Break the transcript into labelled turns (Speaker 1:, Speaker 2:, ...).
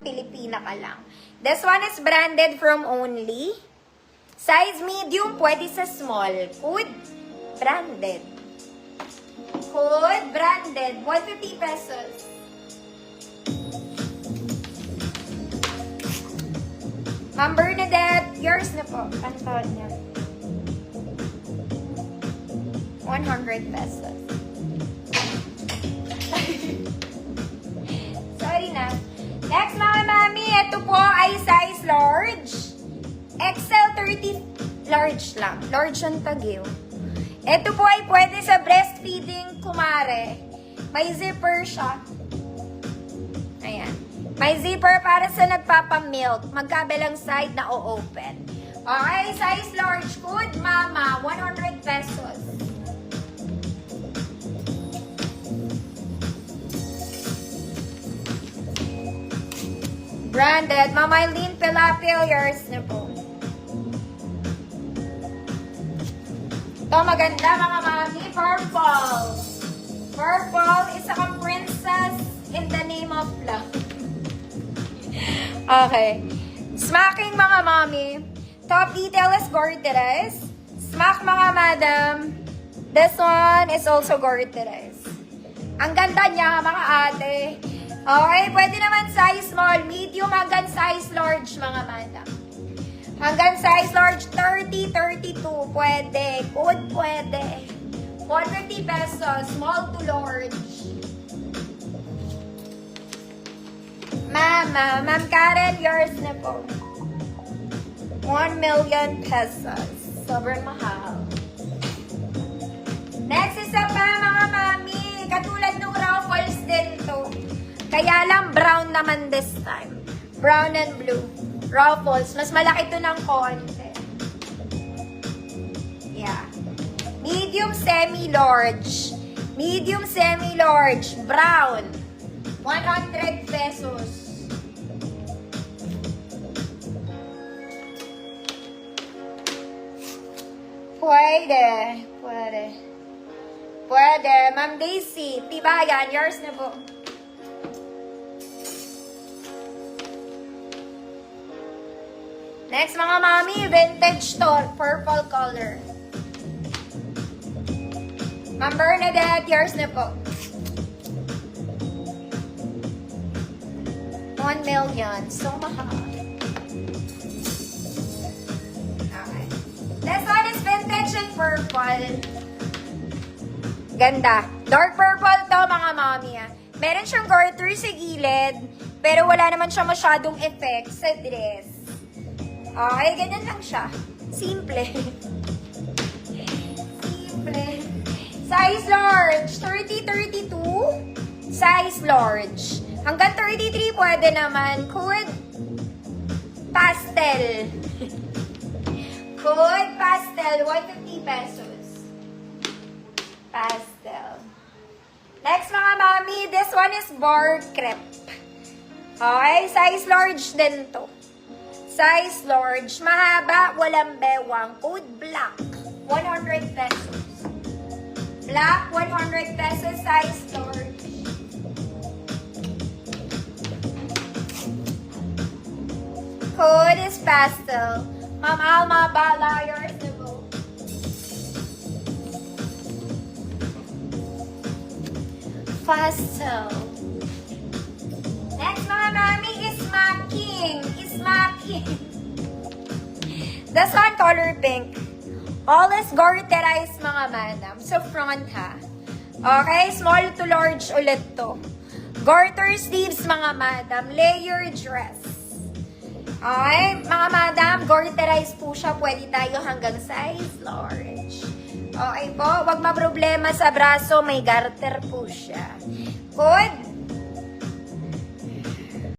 Speaker 1: Pilipina ka lang. This one is branded from Only. Size medium, pwede sa small. Hood, branded. Hood, branded. 150 pesos. Ma'am Bernadette, yours na po. Ano tawag niya? 100 pesos. Sorry na. Next mga mami, ito po ay size large. XL 30, large lang. Large ang tagiw. Ito po ay pwede sa breastfeeding kumare. May zipper siya. Ayan. May zipper para sa nagpapamilk. Magkabilang side na o-open. Okay, size large food, mama, 100 pesos. Branded, Mama Eileen Pilapil, yours na po. Ito maganda mga mami, purple. Purple, isa kang princess in the name of love. Okay. Smacking mga mami. Top detail is Gorgeous. Smack mga madam. This one is also Gorgeous. Ang ganda niya mga ate. Okay, pwede naman size small, medium hanggang size large mga madam. Hanggang size large 30, 32 pwede. Good pwede. 150 pesos, small to large. Ma'am Karen, yours na po. 1 million pesos. Sobrang mahal. Next isa pa mga mami. Katulad ng ruffles din to. Kaya lang brown naman this time. Brown and blue. Ruffles. Mas malaki to ng konti. Yeah. Medium semi-large. Medium semi-large. Brown. 100 pesos. Pwede. Ma'am Daisy, Tibayan, yours na po. Next mga mami, vintage to, purple color. Ma'am Bernadette, yours na po. 1 million. So mahal. Okay. This one is vintage and purple. Ganda. Dark purple to mga mami. Meron siyang garter sa gilid, pero wala naman siya masyadong effect sa dress. Okay, ganyan lang siya. Simple. Simple. Size large. 30, 32. Size large. Hanggang 33 pwede naman. Could pastel. Could pastel. 150 pesos. Pastel. Next mga mami, this one is bar crepe. Okay, size large din to. Size large, mahaba, walang bewang. Code black, 100 pesos. Black, 100 pesos, size large. Code is pastel. Ma'am Alma, bala, yours to go. Pastel. Next mga mami is smacking. This one, color pink. All is garterized mga madam. Sa front ha. Okay, small to large ulit to. Garter sleeves mga madam. Layer dress. Okay, mga madam, garterized po siya. Pwede tayo hanggang size large. Okay po, wag ma-problema sa braso. May garter po siya. Good.